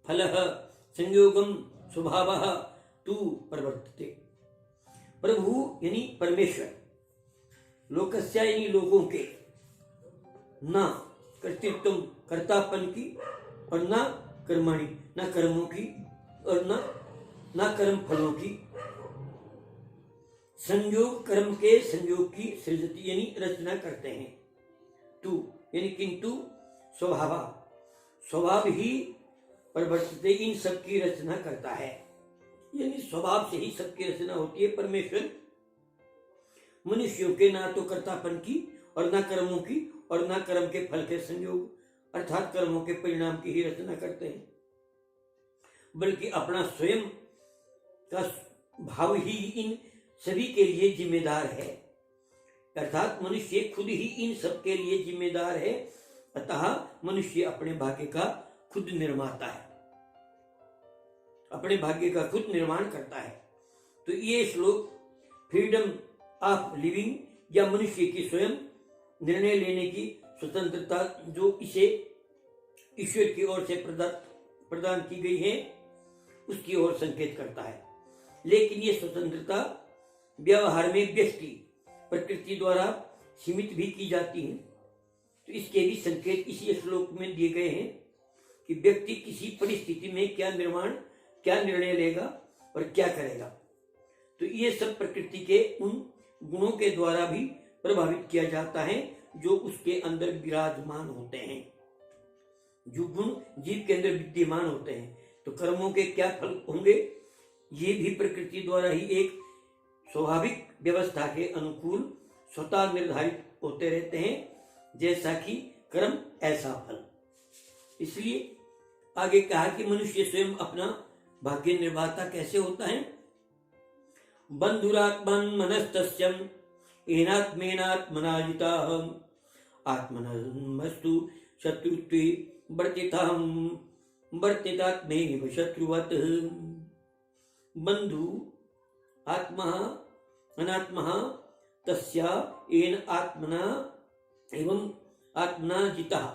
फलः संयोगम स्वभावः तु प्रवर्तते। प्रभु यानी परमेश्वर, लोकस्य यानी लोगों के, न कर्तृत्व कर्तापन की, और न कर्माणि न कर्मों की, और न कर्म फलों की, संयोग कर्म के संयोग की सृजति यानी रचना करते हैं। तू यानी किंतु स्वभाव ही प्रवर्तते, इन सब की रचना करता है, यानी स्वभाव से ही सबकी रचना होती है। परमेश्वर मनुष्यों के ना तो कर्तापन की और न कर्मों की और न कर्म के फल के संयोग अर्थात कर्मों के परिणाम की ही रचना करते हैं, बल्कि अपना स्वयं का भाव ही इन सभी के लिए जिम्मेदार है। अर्थात मनुष्य खुद ही इन सब के लिए जिम्मेदार है, अतः मनुष्य अपने भाग्य का खुद निर्माता है, अपने भाग्य का खुद निर्माण करता है। तो ये श्लोक फ्रीडम ऑफ लिविंग या मनुष्य की स्वयं निर्णय लेने की स्वतंत्रता जो इसे ईश्वर की ओर से प्रदान की गई है उसकी ओर संकेत करता है। लेकिन ये स्वतंत्रता व्यवहार में व्यक्ति प्रकृति द्वारा सीमित भी की जाती है, तो इसके भी संकेत इसी श्लोक में दिए गए हैं कि व्यक्ति किसी परिस्थिति में क्या निर्णय लेगा और क्या करेगा। तो ये सब प्रकृति के उन गुणों के द्वारा भी प्रभावित किया जाता है जो उसके अंदर विराजमान होते हैं, जो गुण जीव के अंदर विद्यमान होते हैं। तो कर्मों के क्या फल होंगे, ये भी प्रकृति द्वारा ही एक स्वाभाविक व्यवस्था के अनुकूल स्वतः निर्धारित होते रहते हैं, जैसा कि कर्म ऐसा फल। इसलिए आगे कहा कि मनुष्य स्वयं अपना भाग्य निर्माता कैसे होता है। बंधुरात्मन मनस्तस्यम एनात्मेनात्मनाजिताः आत्मनस्तु शत्रुत्वे वर्तितात्मैव शत्रुवत्। बंधु आत्मा अनात्मा तस्य येन आत्मना एवं आत्मना जितः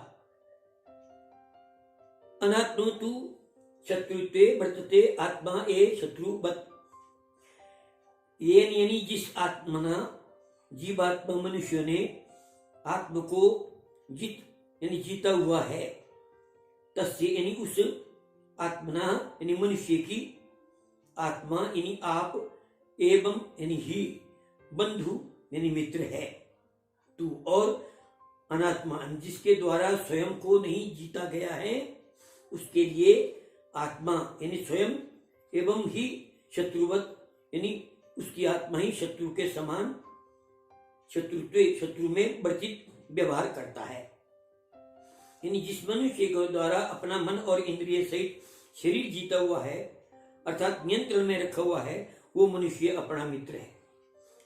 अनात्मो तु शत्रुत्वे वर्तते आत्मा ए शत्रुवत्। येन यानी जिस आत्मना जीवात्मा मनुष्य ने आत्म को यानी जीता हुआ है, तस्य यानी उस आत्मना यानी मनुष्य की आत्मा यानी आप एवं यानी ही बंधु यानी मित्र है तू, और अनात्मा जिसके द्वारा स्वयं को नहीं जीता गया है उसके लिए आत्मा यानी स्वयं एवं ही शत्रुवत यानी उसकी आत्मा ही शत्रु के समान शत्रु में वर्तित व्यवहार करता है। यानी जिस मनुष्य के द्वारा अपना मन और इंद्रिय सहित शरीर जीता हुआ है अर्थात नियंत्रण में रखा हुआ है, वो मनुष्य अपना मित्र है।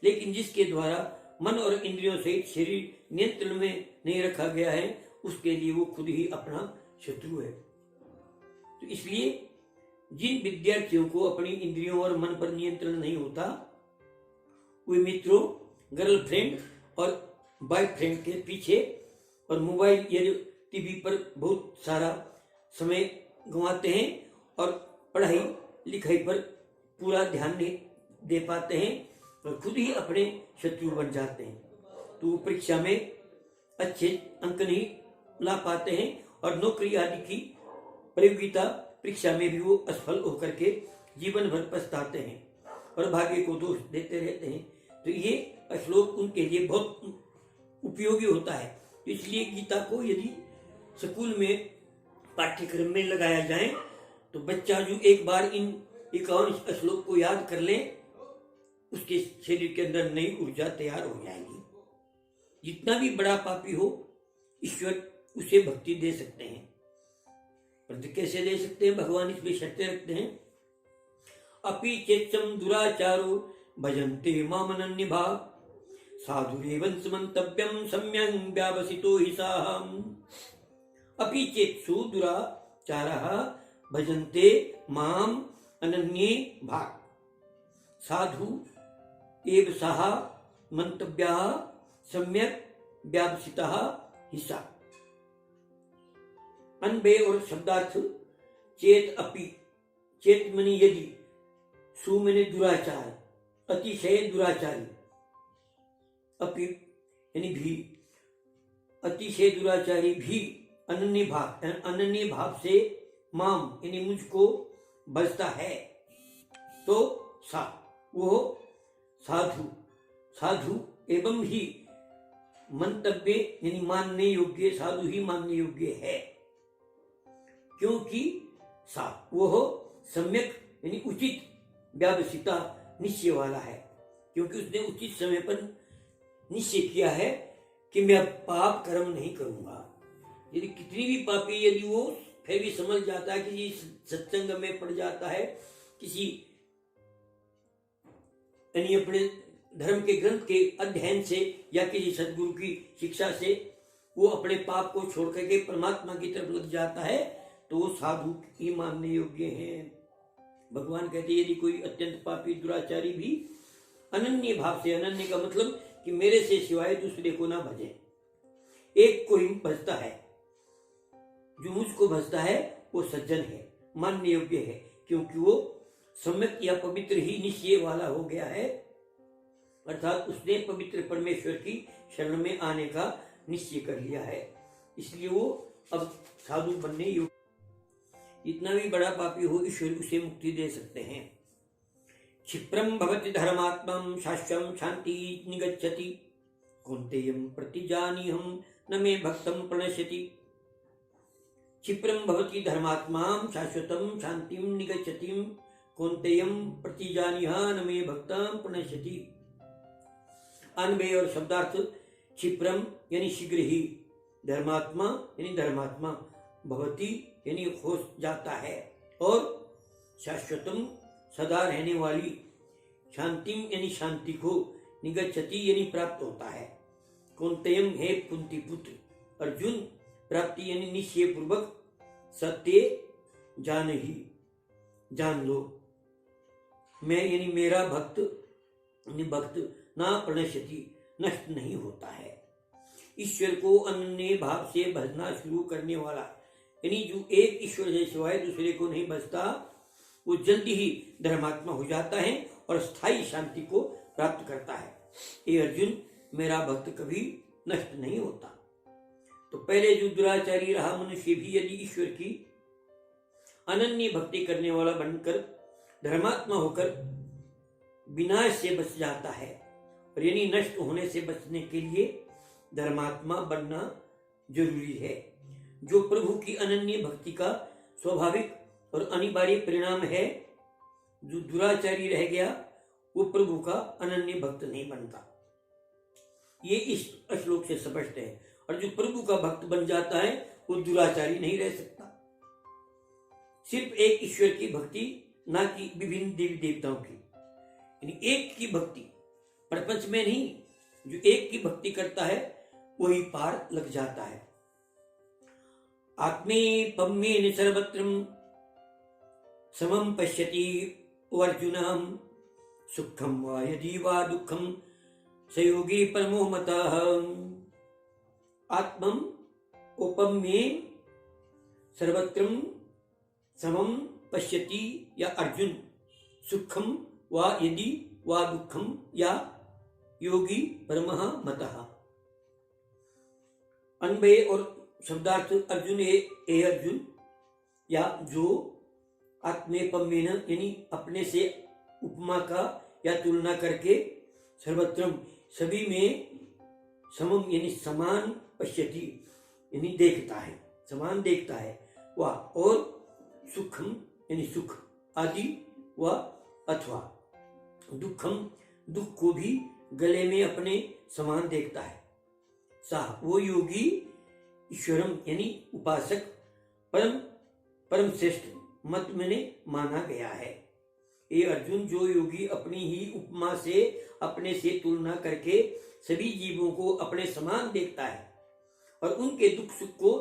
लेकिन जिसके द्वारा मन और इंद्रियों सहित शरीर नियंत्रण में नहीं रखा गया है उसके लिए वो खुद ही अपना शत्रु है। तो इसलिए जिन विद्यार्थियों को अपनी इंद्रियों और मन पर नियंत्रण नहीं होता, वे मित्रों, गर्लफ्रेंड और बॉयफ्रेंड के पीछे और मोबाइल या टीवी पर बहुत सारा समय गंवाते हैं और पढ़ाई लिखाई पर पूरा ध्यान नहीं दे पाते हैं और खुद ही अपने शत्रु बन जाते हैं। तो वो परीक्षा में अच्छे अंक नहीं ला पाते हैं और नौकरी आदि की प्रतियोगिता परीक्षा में भी वो असफल होकर के जीवन भर पछताते हैं और भाग्य को दोष देते रहते हैं। तो ये श्लोक उनके लिए बहुत उपयोगी होता है। इसलिए गीता को यदि स्कूल में पाठ्यक्रम में लगाया जाए तो बच्चा जो एक बार इन 51 श्लोक को याद कर ले, उसके शरीर के अंदर नई ऊर्जा तैयार हो जाएगी। जितना भी बड़ा पापी हो, ईश्वर उसे भक्ति दे सकते हैं। परंतु कैसे दे सकते हैं? भगवान इसमें शर्तें रखते हैं। अपि चेत्सम दुराचारो भजन्ते मामनन्य भाव साधुरेवं सुमन्तव्यं सम्यं व्यावसितो हि साहम्। अपि चेत्सु दुराचारः भजन्ते माम अनन्ये भाग साधु एव सः मंतव्यः सम्यक व्यावसितः हि सा। अन्वय और शब्दार्थ। चेत अपि, चेत मनी यदि, सु मनी दुराचार, अतिशय दुराचारी, अपि यानी भी, अतिशय दुराचारी भी, अनन्य भाव, अनन्य भाव से माम यानी मुझको बचता है, तो सा वो साधु, साधु एवं ही मंतव्य यानी मानने योग्य, साधु ही मानने योग्य है, क्योंकि सा वो सम्यक यानी उचित व्यावसिता निश्चय वाला है, क्योंकि उसने उचित समय पर निश्चय किया है कि मैं अब पाप कर्म नहीं करूंगा। यदि कितनी भी पापी, यदि वो फिर भी समझ जाता है, किसी सत्संग में पड़ जाता है, किसी यानी अपने धर्म के ग्रंथ के अध्ययन से या किसी सदगुरु की शिक्षा से वो अपने पाप को छोड़ करके परमात्मा की तरफ लग जाता है, तो वो साधु ही मानने योग्य हैं। भगवान कहते हैं यदि कोई अत्यंत पापी दुराचारी भी अनन्य भाव से, अनन्य का मतलब कि मेरे से सिवाय दूसरे को ना भजे, एक को ही भजता है, जो मुझको भजता है वो सज्जन है, मानने योग्य है, क्योंकि वो सम्यक या पवित्र ही निश्चय वाला हो गया है, अर्थात उसने पवित्र परमेश्वर की शरण में आने का निश्चय कर लिया है, इसलिए वो अब साधु बनने योग्य। जितना भी बड़ा पापी हो, ईश्वर उसे मुक्ति दे सकते हैं। क्षिप्रम भवति धर्मात्मं शाश्वतं शांति निगच्छति कौन्तेयं प्रतिजानीहं न मे भक्तं प्रणश्यति। क्षिप्रम भवति धर्मात्मां शाश्वतं शांतिं निगच्छति कौन्तेयं प्रतिजानीहं न मे भक्तं प्रणश्यति। अन्वय और शब्दार्थ। क्षिप्रम यानी शीघ्र ही, धर्मात्मा यानी धर्मात्मा, भवति यानी हो जाता है, और शाश्वतम सदा रहने वाली, शांतिम यानी शांति को, निगच्छति यानी प्राप्त होता है। कौन्तेयम हे कुंती पुत्र अर्जुन, प्राप्ति यानी निश्चय पूर्वक, सत्य जान ही, जान लो, मैं यानी मेरा भक्त यानी भक्त ना प्रणश्यति नष्ट नहीं होता है। ईश्वर को अनन्य भाव से भजना शुरू करने वाला, यानी जो एक ईश्वर से सिवाय दूसरे को नहीं भजता, वो जल्दी ही धर्मात्मा हो जाता है और स्थायी शांति को प्राप्त करता है। ये अर्जुन, मेरा भक्त कभी नष्ट नहीं होता। तो पहले जो दुराचारी रहा मनुष्य भी यदि ईश्वर की अनन्य भक्ति करने वाला बनकर धर्मात्मा होकर विनाश से बच जाता है, और यानी नष्ट होने से बचने के लिए धर्मात्मा बनना जरूरी है, जो प्रभु की अनन्य भक्ति का स्वाभाविक और अनिवार्य परिणाम है। जो दुराचारी रह गया वो प्रभु का अनन्य भक्त नहीं बनता, ये इस श्लोक से स्पष्ट है। और जो प्रभु का भक्त बन जाता है वो दुराचारी नहीं रह सकता। सिर्फ एक ईश्वर की भक्ति, ना कि विभिन्न देवी देवताओं की, यानी एक की भक्ति, प्रपंच में नहीं, जो एक की भक्ति करता है वही पार लग जाता है। आत्मे पम्मेन सर्वत्रम समम पश्यति अर्जुनम सुखम वा यदि वा दुखम सयोगी परमो मतः। आत्मम उपम्येन सर्वत्रम समम पश्यति या अर्जुन, सुखम वा यदि वा दुखम या योगी परमः मतः। अन्वय और शब्दार्थ। अर्जुन ए अर्जुन, या जो आत्मेपम्येन यानी अपने से उपमा का या तुलना करके, सर्वत्रम सभी में समम यानी समान पश्यति यानी देखता है, समान देखता है वह, और सुखम यानी सुख आदि व अथवा दुखम दुख को भी गले में अपने समान देखता है। सा वो योगी ईश्वरम यानी उपासक परम परम श्रेष्ठ मत में माना गया है। ये अर्जुन, जो योगी अपनी ही उपमा से अपने से तुलना करके सभी जीवों को अपने समान देखता है और उनके दुख सुख को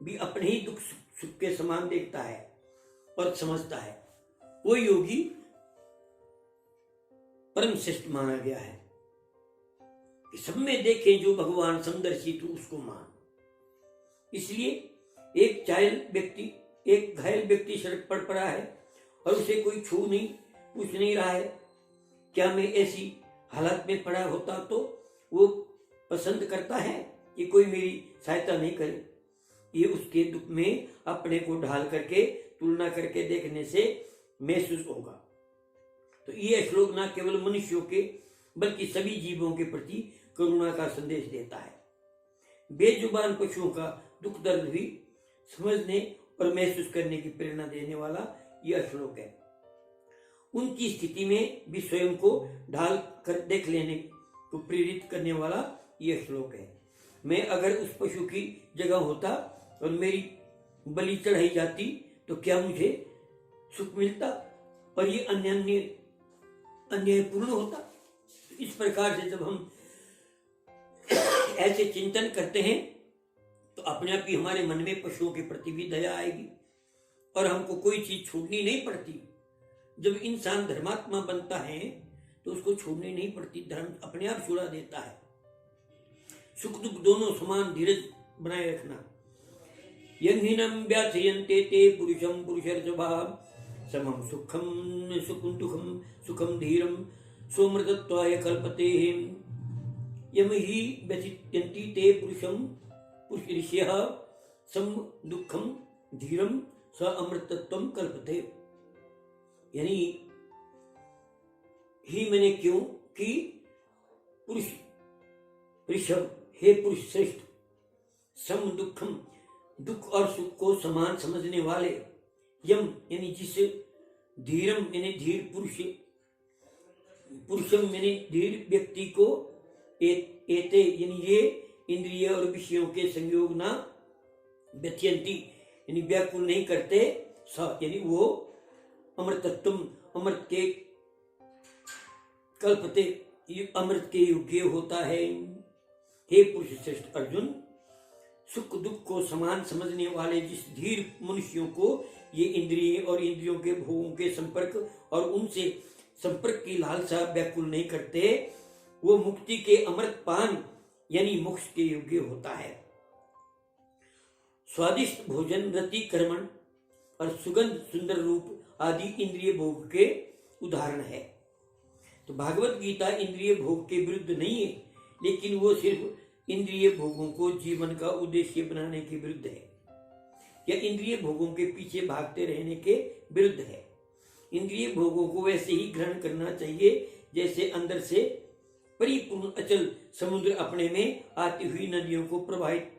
भी अपने ही दुख सुख के समान देखता है और समझता है, वो योगी परम श्रेष्ठ माना गया है। कि सब में देखे जो भगवान समदर्शी तू उसको मान। इसलिए एक घायल व्यक्ति सड़क पर पड़ा है और उसे कोई छू नहीं पूछ नहीं रहा है, क्या मैं ऐसी हालत में पड़ा होता तो वो पसंद करता है कि कोई मेरी सहायता नहीं करे। ये उसके दुख में अपने को ढाल करके तुलना करके देखने से महसूस होगा। तो ये श्लोक न केवल मनुष्यों के बल्कि सभी जीवों के प्रति करुणा का संदेश देता है। बेजुबान पशुओं का दुख दर्द भी समझने और महसूस करने की प्रेरणा देने वाला यह श्लोक है। उनकी स्थिति में भी स्वयं को ढाल कर देख लेने को प्रेरित करने वाला यह श्लोक है। मैं अगर उस पशु की जगह होता और मेरी बलि चढ़ाई जाती तो क्या मुझे सुख मिलता और ये अन्यायपूर्ण होता। इस प्रकार से जब हम ऐसे चिंतन करते हैं तो अपने आप ही हमारे मन में पशुओं के प्रति भी दया आएगी और हमको कोई चीज छोड़नी नहीं पड़ती। जब इंसान धर्मात्मा बनता है तो उसको छोड़नी नहीं पड़ती, धर्म अपने आप छुड़ा देता है। सुख दुख दोनों समान धीरज बनाए रखना। यंहिनम व्याथयन्ते ते पुरुषम पुरुषर्षभा समम सुखम सुखम दुखम सुखम धीरम सोमृतत्वाय कल्पते। यम ही व्यथियन्ति ते पुरुषम पुरुषर्षयः सम दुखम धीरम स अमृतत्वम कल्पते। यानी ही मैंने क्यों कि पुरुष ऋषभ, हे पुरुष श्रेष्ठ, सम दुखम दुख और सुख को समान समझने वाले, यम यानी जिस, धीरम यानी धीर पुरुषम यानी धीर व्यक्ति को, एते यानी ये इंद्रिय और विषयों के संयोग ना व्यथयंती यानी व्याकुल नहीं करते, स यानी वो अमृतत्वम अमृत के कल्पते अमृत के योग्य होता है। हे पुरुष श्रेष्ठ अर्जुन, सुख दुख को समान समझने वाले जिस धीर मनुष्यों को ये इंद्रिय और इंद्रियों के भोगों के संपर्क और उनसे संपर्क की लालसा व्याकुल नहीं करते, वो मुक्ति के अमृत पान यानी मोक्ष के योग्य होता है। स्वादिष्ट भोजन, रति कर्मण और सुगंध सुंदर रूप आदि इंद्रिय भोग के उदाहरण है। तो भागवत गीता इंद्रिय भोग के विरुद्ध नहीं है, लेकिन वो सिर्फ इंद्रिय भोगों को जीवन का उद्देश्य बनाने के विरुद्ध है या इंद्रिय भोगों के पीछे भागते रहने के विरुद्ध है। इंद्रिय भोगों को वैसे ही ग्रहण करना चाहिए जैसे अंदर से परिपूर्ण अचल समुद्र अपने में आती हुई नदियों को प्रवाहित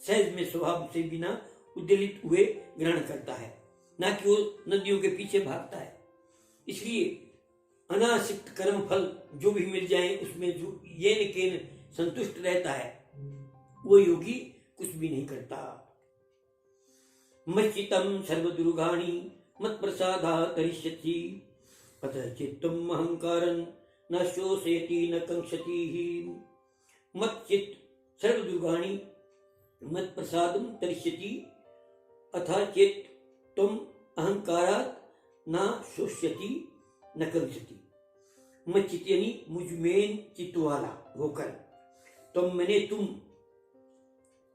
सहज में स्वभाव से बिना उद्वेलित हुए ग्रहण करता है, ना कि वो नदियों के पीछे भागता है। इसलिए अनासक्त कर्म फल जो भी मिल जाए उसमें जो येन केन संतुष्ट रहता है, वो योगी कुछ भी नहीं करता। मच्चितम सर्वदुर्गाणि मत प्रसादा तरिष्यति अतः चित्तम अहंकारं न शोषयति न कंक्षति। मच्चित सर्वदुर्गाणि मत प्रसादम तरिष्यति अतः चित्तम अहंकारात् न शोष्यति न कंक्षति। मच्चित यानी मुझमें चित्त वाला होकर, तुम मैंने तुम,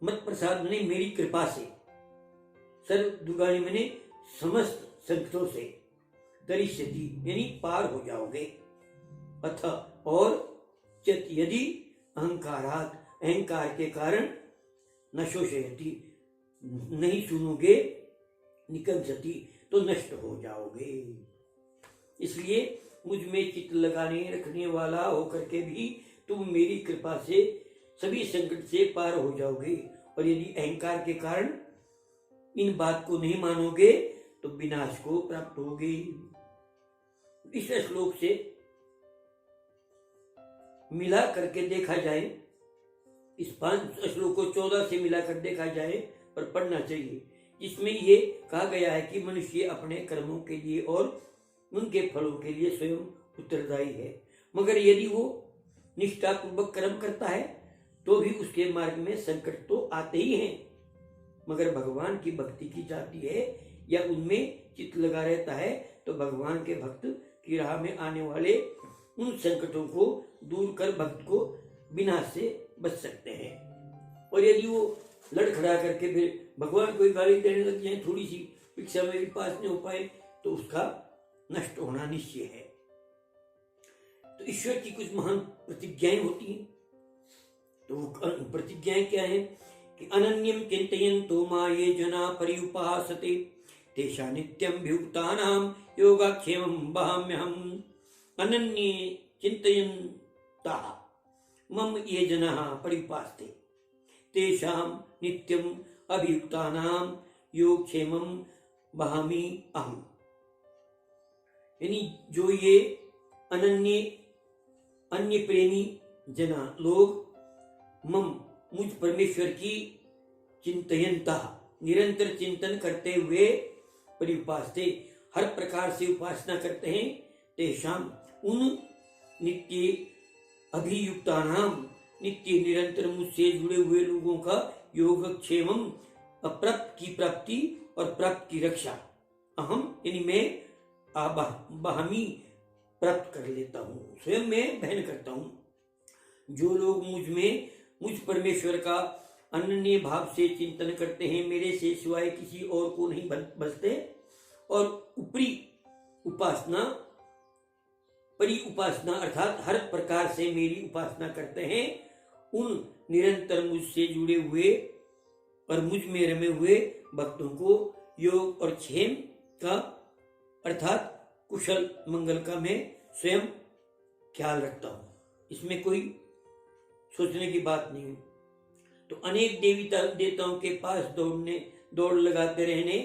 मत प्रसाद मैंने मेरी कृपा से, सर्व दुर्गाणी मैंने समस्त संकटों से, दरिष्यति यानी पार हो जाओगे, अथ और चित यदि अहंकारात अहंकार के कारण, न शोषयति नहीं सुनोगे, निकंसति तो नष्ट हो जाओगे। इसलिए मुझ में चित्त लगाने रखने वाला होकर के भी तुम मेरी कृपा से सभी संकट से पार हो जाओगे, और यदि अहंकार के कारण इन बात को नहीं मानोगे तो विनाश को प्राप्त होगे। इस श्लोक से मिला करके देखा जाए, इस 5 श्लोक को 14 से मिलाकर देखा जाए और पढ़ना चाहिए, जिसमें ये कहा गया है कि मनुष्य अपने कर्मों के लिए और उनके फलों के लिए स्वयं उत्तरदायी है, मगर यदि वो निष्ठापूर्वक कर्म करता है तो भी उसके मार्ग में संकट तो आते ही हैं, मगर भगवान की भक्ति की जाती है या उनमें चित्त लगा रहता है तो भगवान के भक्त की राह में आने वाले उन संकटों को दूर कर भक्त को विनाश से बच सकते हैं। और यदि वो लड़खड़ा करके फिर भगवान को गाली देने लग जाए, थोड़ी सी भिक्षा मेरे पास नहीं हो पाए, तो उसका नष्ट होना निश्चय है। तो ईश्वर की कुछ महान प्रतिज्ञाएं होती हैं। तो प्रतिज्ञाएं क्या है कि अनन्यम चिंतयन्तो मा ये जना पर्युपासते तेषा नित्यं वियुक्तानां योगाक्षेमं वहाम्यहम्। अनन्ये चिंतयन्तः मम ये जनाः पर्युपासते तेषां नित्यं अभियुक्तानां योगक्षेमं वहामि अहम्। यानी जो ये अन्य प्रेमी जना लोग मम मुझ परमेश्वर की चिंतयन्ता निरंतर चिंतन करते हुए परिउपासते हर प्रकार से उपासना करते हैं, तेषाम उन नित्य अभियुक्तानाम नित्य निरंतर मुझसे जुड़े हुए लोगों का योगक्षेमम अप्राप्त की प्राप्ति और प्राप्त की रक्षा अहम यानी मैं बहामी प्राप्त कर लेता हूँ, स्वयं मैं बहन करता हूँ। जो लोग मुझ परमेश्वर का अनन्य भाव से चिंतन करते हैं, मेरे से सिवाय किसी और को नहीं बसते और ऊपरी उपासना परि उपासना अर्थात हर प्रकार से मेरी उपासना करते हैं, उन निरंतर मुझसे जुड़े हुए और मुझ में रमे हुए भक्तों को योग और क्षेम का अर्थात कुशल मंगल का मैं स्वयं ख्याल रखता हूं। इसमें कोई सोचने की बात नहीं है। तो अनेक देवताओं के पास दौड़ लगाते रहने,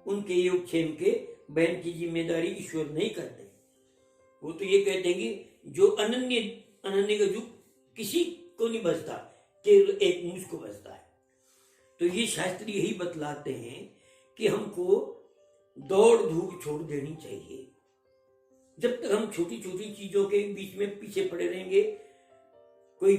उनके योग क्षेम के बहन की जिम्मेदारी ईश्वर नहीं करते। वो तो ये कहते हैं कि जो अनन्य का जो किसी को नहीं बचता, केवल एक मुझको बचता है। तो ये शास्त्र यही बतलाते हैं कि हमको दौड़ धूप छोड़ देनी चाहिए। जब तक हम छोटी छोटी चीजों के बीच में पीछे पड़े रहेंगे, कोई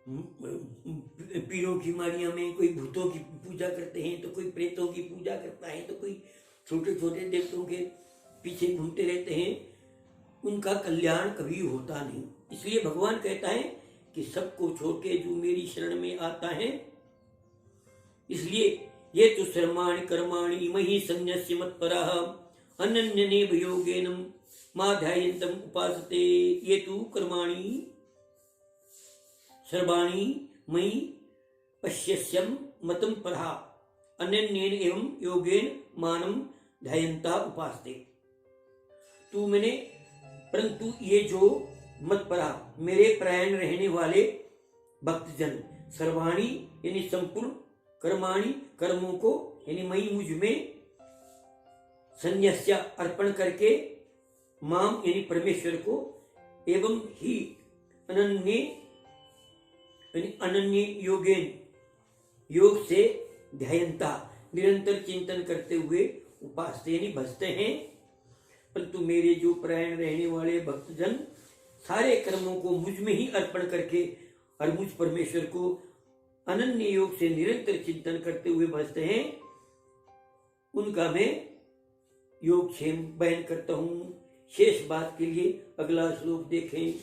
पीरों की मारिया में कोई भूतों की पूजा करते हैं, तो कोई प्रेतों की पूजा करता है, तो कोई छोटे छोटे देवताओं के पीछे घूमते रहते हैं, उनका कल्याण कभी होता नहीं। इसलिए भगवान कहता है कि सबको छोड़ के जो मेरी शरण में आता है, इसलिए ये तो सर्वाणि कर्माणि मयि सन्न्यस्य मत्परः अनन्येन योगेन मा ध्यायन्तम् उपासते। ये तो कर्माणि सर्वाणि मयि पश्यस्यम् मतम् परः अनन्येन एवं योगेन मानम ध्यायन्ता उपासते। तू मैंने परंतु ये जो मत परा मेरे प्रायण रहने वाले भक्तजन, सर्वाणी यानी संपूर्ण, कर्माणी कर्मों को यानी मई मुझ में, संन्यास्य अर्पण करके, माम यानी परमेश्वर को, एवं ही अनन्य यानी अनन्य योगेन योग से ध्यायन्ता निरंतर चिंतन करते हुए उपासते यानी भजते हैं। परंतु मेरे जो प्रायण रहने वाले भक्तजन सारे कर्मों को मुझ में ही अर्पण करके और मुझ परमेश्वर को अनन्य योग से निरंतर चिंतन करते हुए भजते हैं, उनका मैं योग क्षेम बहन करता हूं। शेष बात के लिए अगला श्लोक देखें।